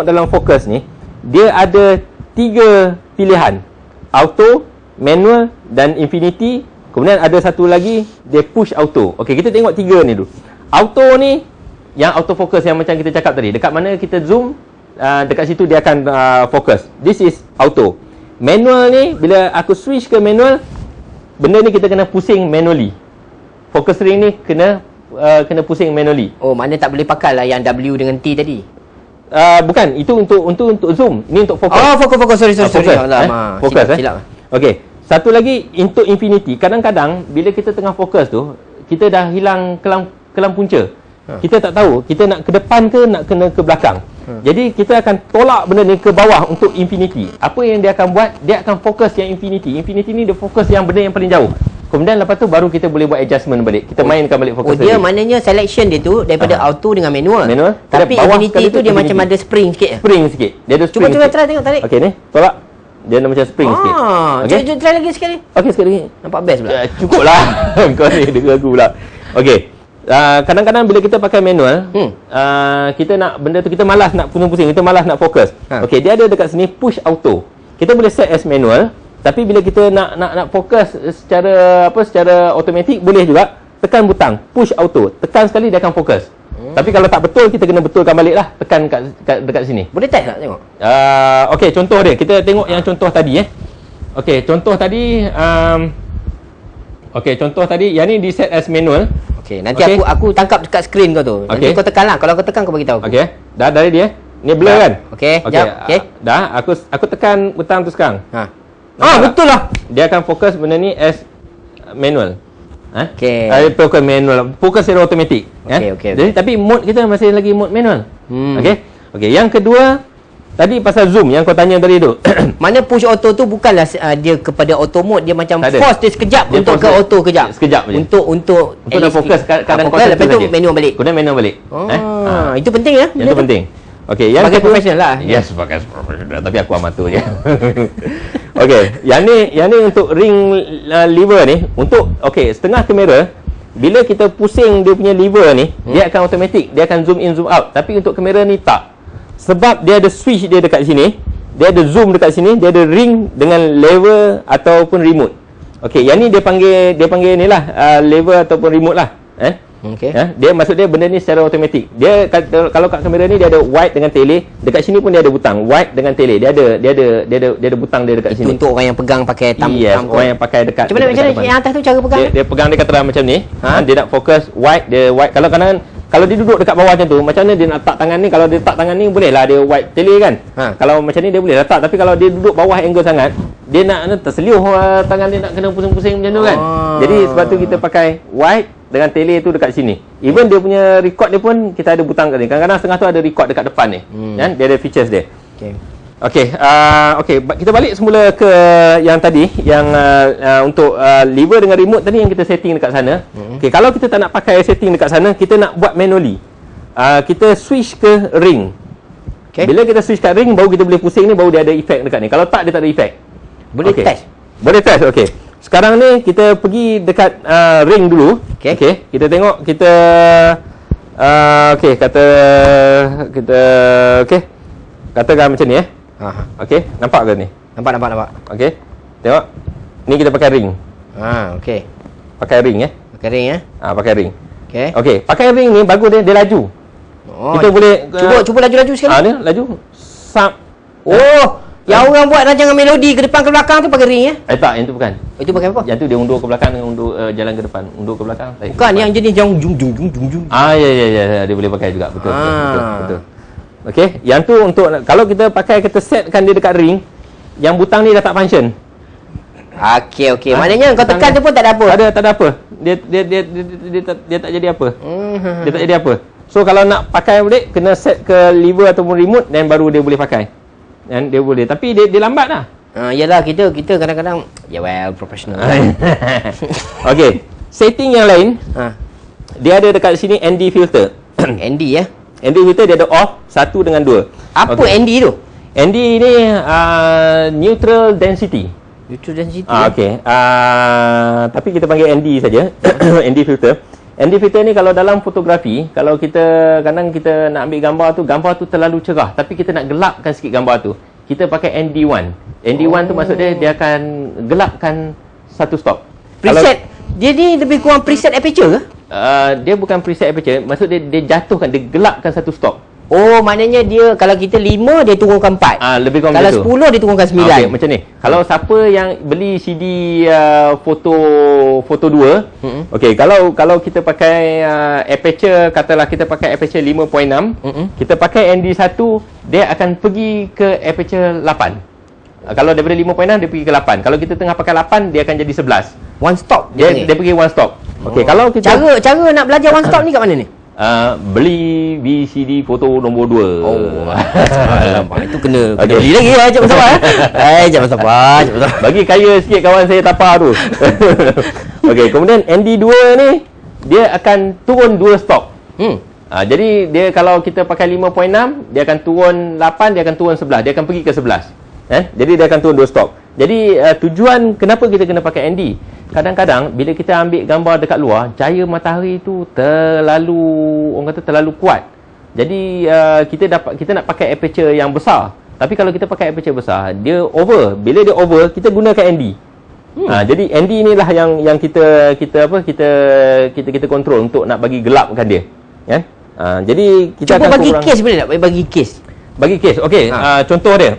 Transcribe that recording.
dalam fokus ni, dia ada 3 pilihan. Auto, manual dan infinity. Kemudian ada satu lagi, dia push auto. Okey, kita tengok 3 ni dulu. Auto ni, yang auto focus yang macam kita cakap tadi. Dekat mana kita zoom, dekat situ dia akan fokus. This is auto. Manual ni, bila aku switch ke manual, benda ni kita kena pusing manually. Focus ring ni kena pusing manually. Oh, mana tak boleh pakai lah yang W dengan T tadi. Bukan, itu untuk zoom. Ini untuk fokus. Oh, fokus. Sorry. Fokus. Silap. Okey. Satu lagi untuk infinity. Kadang-kadang bila kita tengah fokus tu, kita dah hilang kelam punca. Kita tak tahu kita nak ke depan ke nak kena ke belakang. Jadi kita akan tolak benda ni ke bawah untuk infinity. Apa yang dia akan buat? Dia akan fokus yang infinity. Infinity ni dia fokus yang benda yang paling jauh. Kemudian lepas tu baru kita boleh buat adjustment balik. Kita mainkan balik fokus. Dia maknanya selection dia tu daripada auto dengan manual. Tapi infinity tu dia macam ada spring sikit. Spring sikit. Dia ada spring. Cuba try tengok tarik. Okey ni, tolak. Dia ada macam spring sikit. Okey. Cuba try lagi sekali. Okey, sekali lagi. Nampak best pula. Cukuplah. Kau ni dengar aku pula. Okey. Kadang-kadang bila kita pakai manual, kita nak benda tu, kita malas nak pusing-pusing, kita malas nak fokus. Okey, dia ada dekat sini push auto. Kita boleh set as manual, tapi bila kita nak fokus secara automatik boleh juga. Tekan butang push auto, tekan sekali dia akan fokus. Tapi kalau tak betul, kita kena betulkan balik lah. Tekan dekat sini. Boleh test tak tengok? Okey, contoh dia. Kita tengok yang contoh tadi Okey, contoh tadi contoh tadi yang ni di set as manual. Okey, nanti aku tangkap dekat skrin kau tu. Nanti kau tekan lah. Kalau kau tekan kau bagi tahu aku. Okey. Dah dari dia. Ni blur kan? Okey, jap. Okey. Dah, aku tekan butang tu sekarang. Betul lah. Dia akan fokus benda ni as manual. Okey. Fokus manual. Fokus secara automatik. Okey. Jadi tapi mode kita masih lagi mode manual. Okey, yang kedua tadi pasal zoom yang kau tanya tadi tu. Mana push auto tu bukanlah dia kepada auto mode, dia macam force dia sekejap dia untuk ke auto kejap. Sekejap je. Untuk dah fokus kadang kau lepas tu manual balik. Kemudian manual balik. Itu penting ya. Itu penting. Okey, yang sebagai profesional lah. Yes, sebagai profesional, tapi aku amatur je. Okey, yang ni untuk ring lever ni untuk setengah kamera. Bila kita pusing dia punya lever ni, dia akan automatik, dia akan zoom in zoom out. Tapi untuk kamera ni tak. Sebab dia ada switch dia dekat sini, dia ada zoom dekat sini, dia ada ring dengan lever ataupun remote. Okey, yang ni dia panggil ni lah lever ataupun remote lah. Okey. Dia maksud dia benda ni secara automatik. Dia kalau kat kamera ni dia ada wide dengan tele, dekat sini pun dia ada butang wide dengan tele. Dia ada butang dia dekat itu sini. Untuk orang yang pegang pakai orang yang pakai dekat. Macam mana yang atas tu cara pegang? Dia pegang dia kata macam ni. Dia nak fokus wide, dia wide. Kalau dia duduk dekat bawah macam tu, macam mana dia nak letak tangan ni? Kalau dia letak tangan ni boleh lah dia wide tele kan. Kalau macam ni dia boleh letak, tapi kalau dia duduk bawah angle sangat, dia nak terseliuh tangan dia nak kena pusing-pusing macam tu kan. Jadi sebab tu kita pakai wide dengan tele tu dekat sini. Even dia punya record dia pun kita ada butang kat ni. Kadang-kadang setengah tu ada record dekat depan ni. Kan? Dia ada features dia. Okey, kita balik semula ke yang tadi, yang untuk lever dengan remote tadi yang kita setting dekat sana. Okey, kalau kita tak nak pakai setting dekat sana, kita nak buat manually. Kita switch ke ring. Bila kita switch kat ring, baru kita boleh pusing ni, baru dia ada efek dekat ni. Kalau tak, dia tak ada efek. Boleh test? Boleh test, okey. Sekarang ni kita pergi dekat ring dulu. Okey, kita tengok kita katakan macam ni Okey, nampak ke ni? Nampak. Okey. Tengok. Ni kita pakai ring. Okey. Pakai ring Pakai ring pakai ring. Okey. Pakai ring ni bagus dia laju. Kita boleh cuba laju-laju sekali. Ni laju. Sap. Yang orang buat rancangan melodi ke depan ke belakang tu pakai ring tak, yang tu bukan. Itu pakai apa? Yang tu dia undur ke belakang dengan undur jalan ke depan. Undur ke belakang. Bukan yang jenis yang jung. Ya, dia boleh pakai juga. Betul. Okey, yang tu untuk kalau kita pakai, kita setkan dia dekat ring, yang butang ni dah tak function. Okey. Maknanya kau tekan tu pun tak ada apa. Tak ada apa. Dia tak jadi apa. Dia tak jadi apa. So kalau nak pakai balik, kena set ke lever ataupun remote, dan baru dia boleh pakai. Dan dia boleh, tapi dia lambat lah. Yalah, kita kadang-kadang professional. Okey, setting yang lain, dia ada dekat sini ND filter. ND ND filter dia ada off 1 dengan 2. Apa ND tu? ND ni neutral density. Neutral density. Okey. Tapi kita panggil ND saja. ND filter. ND filter ni kalau dalam fotografi, kalau kita kadang kita nak ambil gambar tu terlalu cerah, tapi kita nak gelapkan sikit gambar tu, kita pakai ND1. ND1 tu maksud dia akan gelapkan satu stop. Preset, dia ni lebih kurang preset aperture ke? Dia bukan preset aperture, maksud dia jatuhkan, dia gelapkan satu stop. Oh, maknanya dia kalau kita 5 dia turunkan 4. Lebih kurang kalau macam tu. 10 dia turunkan 9. Okay, macam ni. Kalau siapa yang beli CD foto 2, okey, kalau kita pakai aperture, katalah kita pakai aperture 5.6, kita pakai ND1, dia akan pergi ke aperture 8. Kalau daripada 5.6 dia pergi ke 8. Kalau kita tengah pakai 8 dia akan jadi 11. One stop Dia pergi one stop. Okey, kalau kita cara nak belajar one stop ni kat mana ni? Beli VCD foto nombor 2. Alamak, itu kena beli lagi lah. Cik Mustafa. Cik Mustafa. Bagi kaya sikit kawan saya tapar tu. Okey, kemudian ND2 ni dia akan turun 2 stop. Jadi dia kalau kita pakai 5.6, dia akan turun 8, dia akan turun 11, dia akan pergi ke 11. Jadi dia akan turun 2 stop. Jadi tujuan kenapa kita kena pakai ND? Kadang-kadang bila kita ambil gambar dekat luar, cahaya matahari tu terlalu kuat. Jadi kita nak pakai aperture yang besar. Tapi kalau kita pakai aperture besar, dia over. Bila dia over, kita gunakan ND. Jadi ND inilah yang kita kontrol untuk nak bagi gelapkan dia. Jadi kita cuba akan bagi case boleh tak? Bagi case. Bagi case. Okey, contoh dia.